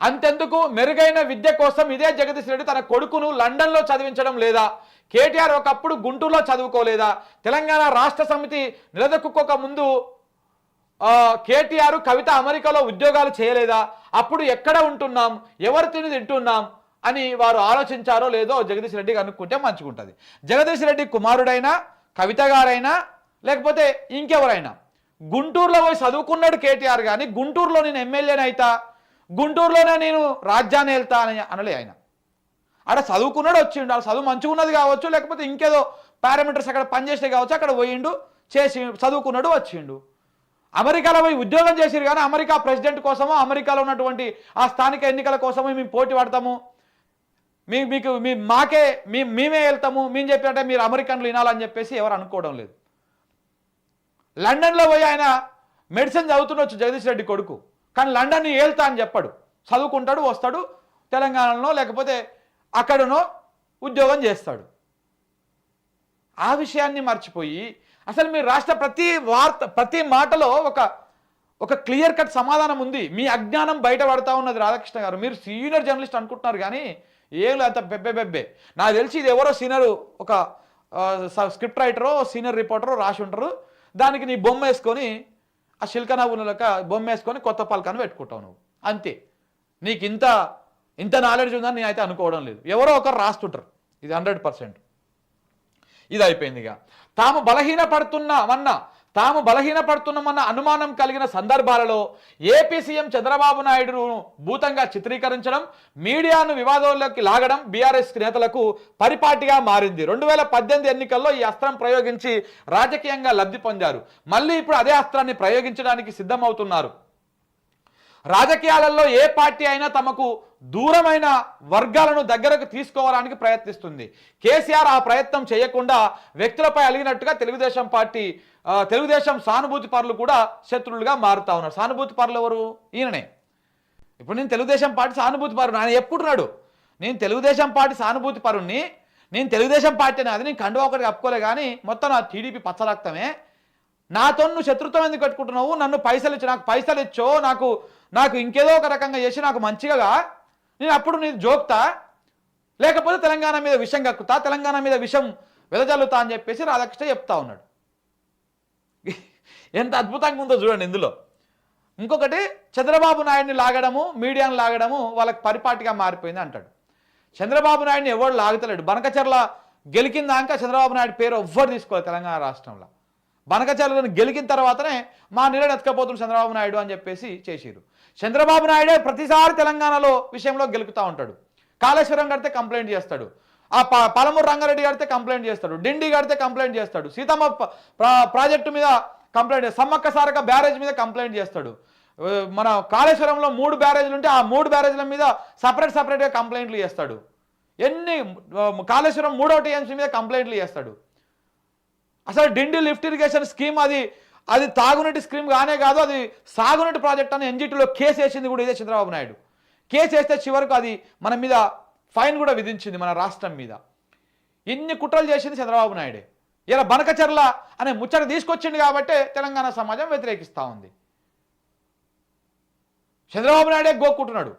అంతెందుకు మెరుగైన విద్య కోసం ఇదే జగదీష్ రెడ్డి తన కొడుకును లండన్లో చదివించడం లేదా? కేటీఆర్ ఒకప్పుడు గుంటూరులో చదువుకోలేదా? తెలంగాణ రాష్ట్ర సమితి నిలదొక్కుకోక ముందు కేటీఆర్ కవిత అమెరికాలో ఉద్యోగాలు చేయలేదా? అప్పుడు ఎక్కడ ఉంటున్నాం, ఎవరు తింటున్నాం అని వారు ఆలోచించారో లేదో జగదీష్ రెడ్డి అనుకుంటే మంచిగుంటుంది. జగదీష్ రెడ్డి కుమారుడైనా, కవిత గారైనా, లేకపోతే ఇంకెవరైనా గుంటూరులో పోయి చదువుకున్నాడు కేటీఆర్, కానీ గుంటూరులో నేను ఎమ్మెల్యేనైతా, గుంటూరులోనే నేను రాజ్యాన్ని వెళ్తా అని అనలే ఆయన. అక్కడ చదువుకున్నాడు, వచ్చిండు. ఆ చదువు మంచిగా ఉన్నది కావచ్చు, లేకపోతే ఇంకేదో పారామీటర్స్ అక్కడ పనిచేస్తే కావచ్చు, అక్కడ పోయిండు, చేసి చదువుకున్నాడు, వచ్చిండు. అమెరికాలో పోయి ఉద్యోగం చేసిరు, కానీ అమెరికా ప్రెసిడెంట్ కోసమో, అమెరికాలో ఉన్నటువంటి ఆ స్థానిక ఎన్నికల కోసమో మేము పోటీ పడతాము, మేమే వెళ్తాము, మేము చెప్పినట్టే మీరు అమెరికన్లు వినాలని చెప్పేసి ఎవరు అనుకోవడం లేదు. లండన్లో పోయి ఆయన మెడిసిన్ చదువుతుండొచ్చు జగదీష్ రెడ్డి కొడుకు, కానీ లండన్ని వెళ్తా అని చెప్పాడు. చదువుకుంటాడు, వస్తాడు, తెలంగాణలో లేకపోతే అక్కడనో ఉద్యోగం చేస్తాడు. ఆ విషయాన్ని మర్చిపోయి అసలు మీరు రాష్ట్ర ప్రతి మాటలో ఒక క్లియర్ కట్ సమాధానం ఉంది. మీ అజ్ఞానం బయటపడతా ఉన్నది రాధాకృష్ణ గారు. మీరు సీనియర్ జర్నలిస్ట్ అనుకుంటున్నారు, కానీ ఏం అంత బెబ్బే. నాకు తెలిసి ఇది ఎవరో సీనియర్ ఒక స్క్రిప్ట్ రైటరో సీనియర్ రిపోర్టరో రాసి ఉంటారు. దానికి నీ బొమ్మ వేసుకొని, ఆ శిల్క నవ్వులక బొమ్మ వేసుకొని కొత్త పలకాన్ని పెట్టుకుంటావు నువ్వు, అంతే. నీకు ఇంత నాలెడ్జ్ ఉందని నేనైతే అనుకోవడం లేదు. ఎవరో ఒకరు రాస్తుంటారు, ఇది 100%. ఇది అయిపోయింది. ఇక తాము బలహీనపడుతున్నామన్న అనుమానం కలిగిన సందర్భాలలో ఏపీ సీఎం చంద్రబాబు నాయుడును భూతంగా చిత్రీకరించడం, మీడియాను వివాదంలోకి లాగడం బీఆర్ఎస్ నేతలకు పరిపాటిగా మారింది. 2018 ఎన్నికల్లో ఈ అస్త్రం ప్రయోగించి రాజకీయంగా లబ్ధి పొందారు. మళ్ళీ ఇప్పుడు అదే అస్త్రాన్ని ప్రయోగించడానికి సిద్ధమవుతున్నారు. రాజకీయాలలో ఏ పార్టీ అయినా తమకు దూరమైన వర్గాలను దగ్గరకు తీసుకోవడానికి ప్రయత్నిస్తుంది. కేసీఆర్ ఆ ప్రయత్నం చేయకుండా వ్యక్తులపై అలిగినట్టుగా తెలుగుదేశం సానుభూతి పరులు కూడా శత్రువులుగా మారుతా ఉన్నారు. సానుభూతి పరులు ఎవరు? ఈయననే. ఇప్పుడు నేను తెలుగుదేశం పార్టీ సానుభూతి పరుడు ఆయన ఎప్పుడున్నాడు? నేను తెలుగుదేశం పార్టీ సానుభూతి పరుణ్ణి, నేను తెలుగుదేశం పార్టీ అది నేను కండువా ఒకటి కప్పుకోలే, కానీ మొత్తం నా టీడీపీ పచ్చరక్తమే. నాతో నువ్వు శత్రుత్వం ఎందుకు కట్టుకుంటున్నావు? నన్ను పైసలు ఇచ్చు, నాకు పైసలు ఇచ్చో, నాకు ఇంకేదో ఒక రకంగా చేసి నాకు మంచిగా నేను అప్పుడు నేను జోక్తా, లేకపోతే తెలంగాణ మీద విషం కక్కుతా, తెలంగాణ మీద విషం వెదజల్లుతా అని చెప్పేసి రాధాకృష్ణ చెప్తా ఉన్నాడు. ఎంత అద్భుతంగా ఉందో చూడండి ఇందులో. ఇంకొకటి, చంద్రబాబు నాయుడిని లాగడము, మీడియాను లాగడము వాళ్ళకి పరిపాటిగా మారిపోయింది అంటాడు. చంద్రబాబు నాయుడిని ఎవరు లాగుతలేడు. బనకచర్ల గెలికిందాక చంద్రబాబు నాయుడు పేరు ఎవ్వరు తీసుకోవాలి తెలంగాణ రాష్ట్రంలో. బనకచర్లను గెలికిన తర్వాతనే మా నీళ్ళని ఎత్తుకపోతుంది చంద్రబాబు నాయుడు అని చెప్పేసి చేసిరు. చంద్రబాబు నాయుడే ప్రతిసారి తెలంగాణలో విషయంలో గెలుపుతూ ఉంటాడు. కాళేశ్వరం కడితే కంప్లైంట్ చేస్తాడు, ఆ పాలమూరు రంగారెడ్డి కడితే కంప్లైంట్ చేస్తాడు, డిండి కడితే కంప్లైంట్ చేస్తాడు, సీతమ్మ ప్రాజెక్టు మీద కంప్లైంట్, సమ్మక్క సారక బ్యారేజ్ మీద కంప్లైంట్ చేస్తాడు. మన కాళేశ్వరంలో 3 బ్యారేజ్లు ఉంటే ఆ 3 బ్యారేజ్ల మీద సపరేట్గా కంప్లైంట్లు చేస్తాడు. కాళేశ్వరం 3వ టీఎంసీ మీద కంప్లైంట్లు చేస్తాడు. అసలు డిండి లిఫ్ట్ ఇరిగేషన్ స్కీమ్ అది తాగునీటి స్కీమ్ కానే కాదు, అది సాగునీటి ప్రాజెక్ట్ అని ఎన్జిటిలో కేసు వేసింది కూడా ఇదే చంద్రబాబు నాయుడు. కేసు వేస్తే చివరకు అది మన మీద ఫైన్ కూడా విధించింది, మన రాష్ట్రం మీద. ఇన్ని కుట్రలు చేసింది చంద్రబాబు నాయుడే. ఇలా బనకచర్ల అనే ముచ్చట తీసుకొచ్చింది కాబట్టే తెలంగాణ సమాజం వ్యతిరేకిస్తూ ఉంది. చంద్రబాబు నాయుడే గోక్కుంటున్నాడు.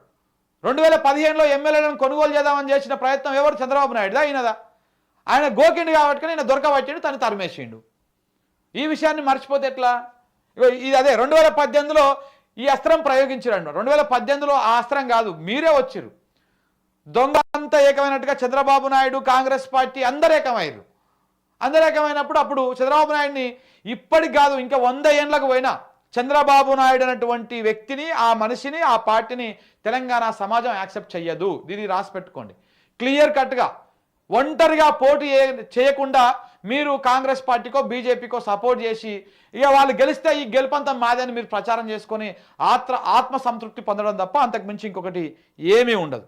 2015లో ఎమ్మెల్యేలను కొనుగోలు చేద్దామని చేసిన ప్రయత్నం ఎవరు? చంద్రబాబు నాయుడుదా ఈయనదా? ఆయన గోకిండు కాబట్టి నేను దొరకబట్టిండు, తను తరిమేసిండు. ఈ విషయాన్ని మర్చిపోతే ఎట్లా? ఇది అదే 2018లో ఈ అస్త్రం ప్రయోగించారు. 2018లో ఆ అస్త్రం కాదు, మీరే వచ్చిర్రు. దొంగ అంతా ఏకమైనట్టుగా చంద్రబాబు నాయుడు, కాంగ్రెస్ పార్టీ అందరు ఏకమయ్యారు. అందరు ఏకమైనప్పుడు అప్పుడు చంద్రబాబు నాయుడిని ఇప్పటికి కాదు ఇంకా 100 ఏళ్ళకు పోయినా చంద్రబాబు నాయుడు అనేటువంటి వ్యక్తిని, ఆ మనిషిని, ఆ పార్టీని తెలంగాణ సమాజం యాక్సెప్ట్ చెయ్యదు. దీన్ని రాసి పెట్టుకోండి క్లియర్ కట్గా. ఒంటరిగా పోటీ చేయకుండా మీరు కాంగ్రెస్ పార్టీకో బీజేపీకో సపోర్ట్ చేసి ఇక వాళ్ళు గెలిస్తే ఈ గెలుపంతా మాదని మీరు ప్రచారం చేసుకొని ఆత్మ సంతృప్తి పొందడం తప్ప అంతకు మించి ఇంకొకటి ఏమీ ఉండదు.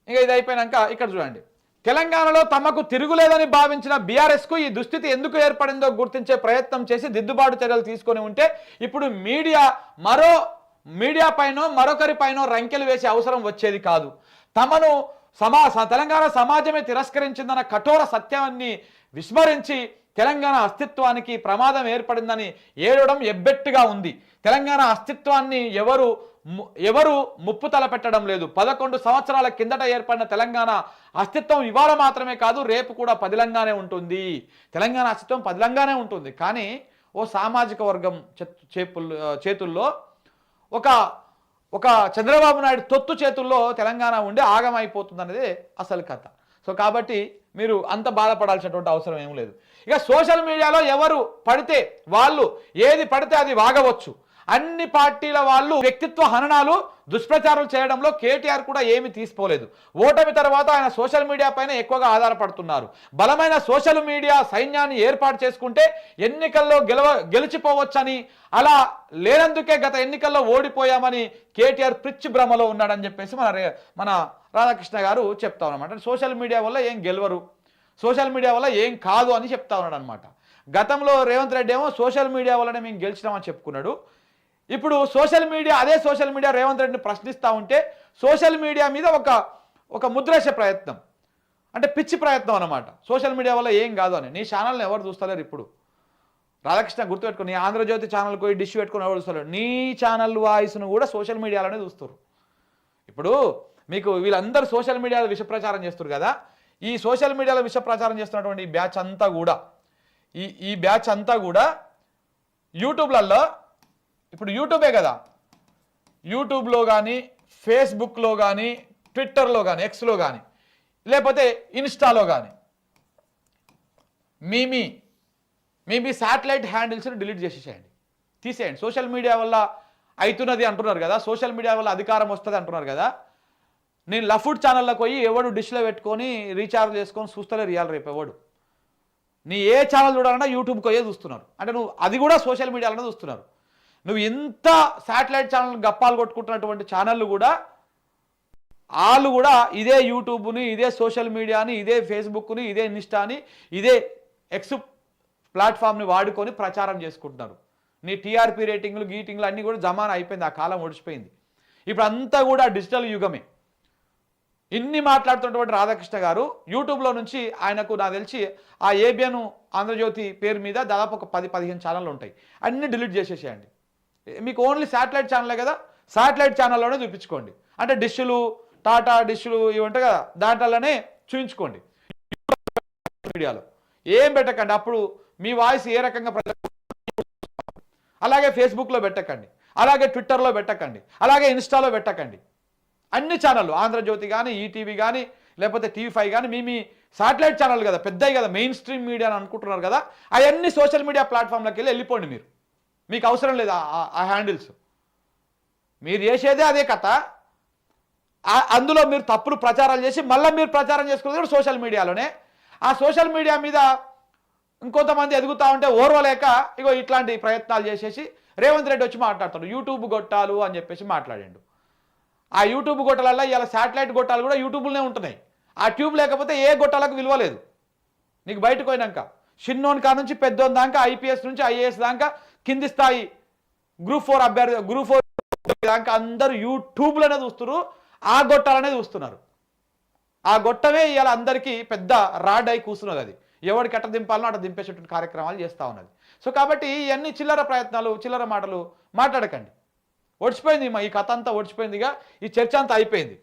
ఇక ఇది అయిపోయినాక ఇక్కడ చూడండి, తెలంగాణలో తమకు తిరుగులేదని భావించిన బీఆర్ఎస్కు ఈ దుస్థితి ఎందుకు ఏర్పడిందో గుర్తించే ప్రయత్నం చేసి దిద్దుబాటు చర్యలు తీసుకొని ఉంటే ఇప్పుడు మీడియా పైనో మరొకరి పైనో రంకెలు వేసే అవసరం వచ్చేది కాదు. తెలంగాణ సమాజమే తిరస్కరించిందన్న కఠోర సత్యాన్ని విస్మరించి తెలంగాణ అస్తిత్వానికి ప్రమాదం ఏర్పడిందని ఏడవడం ఎబ్బెట్టుగా ఉంది. తెలంగాణ అస్తిత్వాన్ని ఎవరు ముప్పు తలపెట్టడం లేదు. 11 సంవత్సరాల కిందట ఏర్పడిన తెలంగాణ అస్తిత్వం ఇవాళ మాత్రమే కాదు, రేపు కూడా పదిలంగానే ఉంటుంది. తెలంగాణ అస్తిత్వం పదిలంగానే ఉంటుంది. కానీ ఓ సామాజిక వర్గం చేతుల్లో ఒక చంద్రబాబు నాయుడు తొత్తు చేతుల్లో తెలంగాణ ఉండి ఆగమైపోతుంది అనేది అసలు కథ. సో కాబట్టి మీరు అంత బాధపడాల్సినటువంటి అవసరం ఏం లేదు. ఇక సోషల్ మీడియాలో ఎవరు పడితే వాళ్ళు ఏది పడితే అది వాగవచ్చు. అన్ని పార్టీల వాళ్ళు వ్యక్తిత్వ హననాలు దుష్ప్రచారం చేయడంలో కేటీఆర్ కూడా ఏమీ తీసుకోలేదు. ఓటమి తర్వాత ఆయన సోషల్ మీడియా పైన ఎక్కువగా ఆధారపడుతున్నారు. బలమైన సోషల్ మీడియా సైన్యాన్ని ఏర్పాటు చేసుకుంటే ఎన్నికల్లో గెలిచిపోవచ్చని, అలా లేనందుకే గత ఎన్నికల్లో ఓడిపోయామని కేటీఆర్ పిచ్చి భ్రమలో ఉన్నాడని చెప్పేసి మన రాధాకృష్ణ గారు చెప్తా ఉన్నారన్నమాట. సోషల్ మీడియా వల్ల ఏం గెలవరు, సోషల్ మీడియా వల్ల ఏం కాదు అని చెప్తా ఉన్నాడు అనమాట. గతంలో రేవంత్ రెడ్డి ఏమో సోషల్ మీడియా వల్లనే మేము గెలిచినామని చెప్పుకున్నాడు. ఇప్పుడు అదే సోషల్ మీడియా రేవంత్ రెడ్డిని ప్రశ్నిస్తూ ఉంటే సోషల్ మీడియా మీద ఒక ముద్రేసే ప్రయత్నం, అంటే పిచ్చి ప్రయత్నం అన్నమాట. సోషల్ మీడియా వల్ల ఏం కాదు అని. నీ ఛానల్ని ఎవరు చూస్తలేరు ఇప్పుడు. రాధాకృష్ణ గుర్తుపెట్టుకుని, నీ ఆంధ్రజ్యోతి ఛానల్కి పోయి డిష్ పెట్టుకుని ఎవరు చూస్తలేరు. నీ ఛానల్ వాయిస్ను కూడా సోషల్ మీడియాలోనే చూస్తారు. ఇప్పుడు మీకు వీళ్ళందరూ సోషల్ మీడియాలో విష ప్రచారం చేస్తారు కదా. ఈ సోషల్ మీడియాలో విష ప్రచారం చేస్తున్నటువంటి ఈ బ్యాచ్ అంతా కూడా ఈ బ్యాచ్ అంతా కూడా యూట్యూబ్లలో, ఇప్పుడు యూట్యూబే కదా, యూట్యూబ్లో కానీ ఫేస్బుక్లో కానీ ట్విట్టర్లో కానీ ఎక్స్లో కానీ లేకపోతే ఇన్స్టాలో కానీ మీ శాటిలైట్ హ్యాండిల్స్ని డిలీట్ చేసేసేయండి, తీసేయండి. సోషల్ మీడియా వల్ల అవుతున్నది అంటున్నారు కదా, సోషల్ మీడియా వల్ల అధికారం వస్తుంది అంటున్నారు కదా. నేను లఫుడ్ ఛానల్లోకి పోయి ఎవడు డిష్లో పెట్టుకొని రీఛార్జ్ చేసుకొని చూస్తలే రియాల్ రేపు ఎవడు. నీ ఏ ఛానల్ చూడాలన్నా యూట్యూబ్కి పోయే చూస్తున్నారు. అంటే నువ్వు అది కూడా సోషల్ మీడియాలోనే చూస్తున్నారు. నువ్వు ఎంత శాటిలైట్ ఛానల్ గప్పాలు కొట్టుకుంటున్నటువంటి ఛానళ్ళు కూడా వాళ్ళు కూడా ఇదే యూట్యూబ్ని, ఇదే సోషల్ మీడియాని, ఇదే ఫేస్బుక్ని, ఇదే ఇన్స్టాని, ఇదే ఎక్స్ ప్లాట్ఫామ్ని వాడుకొని ప్రచారం చేసుకుంటున్నారు. నీ టీఆర్పీ రేటింగ్లు గీటింగ్లు అన్నీ కూడా జమానా అయిపోయింది, ఆ కాలం ఒడిచిపోయింది. ఇప్పుడు అంతా కూడా డిజిటల్ యుగమే. ఇన్ని మాట్లాడుతున్నటువంటి రాధాకృష్ణ గారు యూట్యూబ్లో నుంచి ఆయనకు నాకు తెలిసి ఆ ఏబిఎన్ ఆంధ్రజ్యోతి పేరు మీద దాదాపు ఒక 10-15 ఛానళ్ళు ఉంటాయి. అన్నీ డిలీట్ చేసేసేయండి. మీకు ఓన్లీ శాటిలైట్ ఛానలే కదా, శాటిలైట్ ఛానల్లోనే చూపించుకోండి. అంటే డిష్లు, టాటా డిష్లు ఇవి ఉంటాయి కదా, దాంట్లోనే చూపించుకోండి. మీడియాలో ఏం పెట్టకండి. అప్పుడు మీ వాయిస్ ఏ రకంగా అలాగే ఫేస్బుక్లో పెట్టకండి, అలాగే ట్విట్టర్లో పెట్టకండి, అలాగే ఇన్స్టాలో పెట్టకండి. అన్ని ఛానళ్ళు ఆంధ్రజ్యోతి కానీ, ఈటీవీ కానీ, లేకపోతే టీవీ5 కానీ మీ శాటిలైట్ ఛానల్ కదా, పెద్దవి కదా, మెయిన్ స్ట్రీమ్ మీడియా అని అనుకుంటున్నారు కదా, అవన్నీ సోషల్ మీడియా ప్లాట్ఫామ్లోకి వెళ్ళిపోండి. మీకు అవసరం లేదు ఆ హ్యాండిల్స్. మీరు చేసేదే అదే కథ. అందులో మీరు తప్పుడు ప్రచారాలు చేసి మళ్ళీ మీరు ప్రచారం చేసుకునేది కూడా సోషల్ మీడియాలోనే. ఆ సోషల్ మీడియా మీద ఇంకొంతమంది ఎదుగుతూ ఉంటే ఓర్వలేక ఇగో ఇట్లాంటి ప్రయత్నాలు చేసేసి రేవంత్ రెడ్డి వచ్చి మాట్లాడతాడు. యూట్యూబ్ గొట్టాలు అని చెప్పేసి మాట్లాడాడు. ఆ యూట్యూబ్ గొట్టాలల్లో ఇలా శాటిలైట్ గొట్టాలు కూడా యూట్యూబ్లోనే ఉంటున్నాయి. ఆ ట్యూబ్ లేకపోతే ఏ గొట్టాలకు విలువ లేదు. నీకు బయటకు పోయినాక చిన్నోని కా నుంచి పెద్దోని దాకా, ఐపీఎస్ నుంచి ఐఏఎస్ దాకా, కింది స్థాయి గ్రూప్ 4 దాకా అందరూ యూట్యూబ్లోనే చూస్తున్నారు. ఆ గొట్టాలనే చూస్తున్నారు. ఆ గొట్టమే ఇవాళ అందరికీ పెద్ద రాడ్ అయి కూర్చున్నది. అది ఎవరికి అట్ట దింపాలనో అట్ట దింపేసేటువంటి కార్యక్రమాలు చేస్తూ ఉన్నది. సో కాబట్టి ఇవన్నీ చిల్లర ప్రయత్నాలు, చిల్లర మాటలు మాట్లాడకండి. ఓడిచిపోయింది ఈ కథ అంతా, ఓడిచిపోయిందిగా. ఈ చర్చ అంతా అయిపోయింది.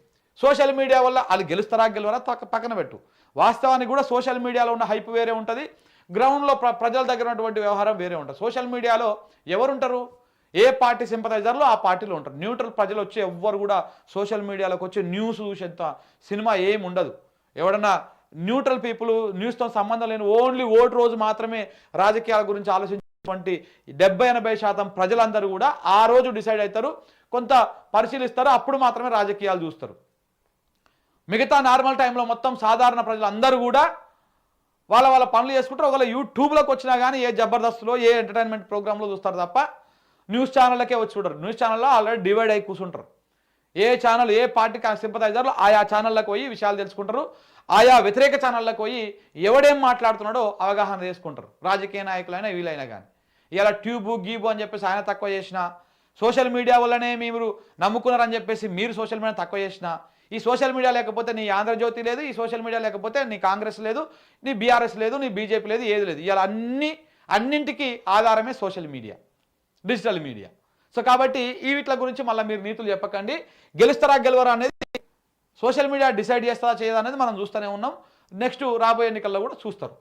సోషల్ మీడియా వల్ల వాళ్ళు గెలవరా పక్కన పెట్టు. వాస్తవానికి కూడా సోషల్ మీడియాలో ఉన్న హైప్ వేరే ఉంటుంది, గ్రౌండ్లో ప్రజల దగ్గర ఉన్నటువంటి వ్యవహారం వేరే ఉంటుంది. సోషల్ మీడియాలో ఎవరుంటారు? ఏ పార్టీ సింపథైజర్లు ఆ పార్టీలో ఉంటారు. న్యూట్రల్ ప్రజలు వచ్చి ఎవ్వరు కూడా సోషల్ మీడియాలోకి వచ్చి న్యూస్ చూసేంత సినిమా ఏమి ఉండదు. ఎవడన్నా న్యూట్రల్ పీపుల్, న్యూస్తో సంబంధం లేని ఓన్లీ ఓటు రోజు మాత్రమే రాజకీయాల గురించి ఆలోచించేటువంటి 70-80% ప్రజలందరూ కూడా ఆ రోజు డిసైడ్ అవుతారు, కొంత పరిశీలిస్తారు, అప్పుడు మాత్రమే రాజకీయాలు చూస్తారు. మిగతా నార్మల్ టైంలో మొత్తం సాధారణ ప్రజలందరూ కూడా వాళ్ళ పనులు చేసుకుంటారు. ఒకవేళ యూట్యూబ్లోకి వచ్చినా కానీ ఏ జబర్దస్త్లో, ఏ ఎంటర్టైన్మెంట్ ప్రోగ్రాంలో చూస్తారు తప్ప న్యూస్ ఛానళ్ళకే వచ్చి చూడరు. న్యూస్ ఛానల్లో ఆల్రెడీ డివైడ్ అయి కూర్చుంటారు. ఏ ఛానల్, ఏ పార్టీకి సింపథైజర్లు ఆయా ఛానళ్ళకి పోయి విషయాలు తెలుసుకుంటారు. ఆయా వ్యతిరేక ఛానళ్ళకి పోయి ఎవడేం మాట్లాడుతున్నాడో అవగాహన చేసుకుంటారు. రాజకీయ నాయకులైనా వీలైనా కానీ. ఇలా ట్యూబు గీబు అని చెప్పేసి ఆయన తక్కువ చేసిన, సోషల్ మీడియా వల్లనే మీరు నమ్ముకున్నారని చెప్పేసి మీరు సోషల్ మీడియా తక్కువ చేసిన, ఈ సోషల్ మీడియా లేకపోతే నీ ఆంధ్రజ్యోతి లేదు, ఈ సోషల్ మీడియా లేకపోతే నీ కాంగ్రెస్ లేదు, నీ బీఆర్ఎస్ లేదు, నీ బీజేపీ లేదు, ఏది లేదు. ఇలా అన్నింటికీ ఆధారమే social media, digital media. So కాబట్టి ఈ వీటి గురించి మళ్ళీ మీరు నీతులు చెప్పకండి. గెలుస్తారా గెలవరా అనేది సోషల్ మీడియా డిసైడ్ చేస్తారా చేయదా అనేది మనం చూస్తూనే ఉన్నాం. నెక్స్ట్ రాబోయే ఎన్నికల్లో కూడా చూస్తారు.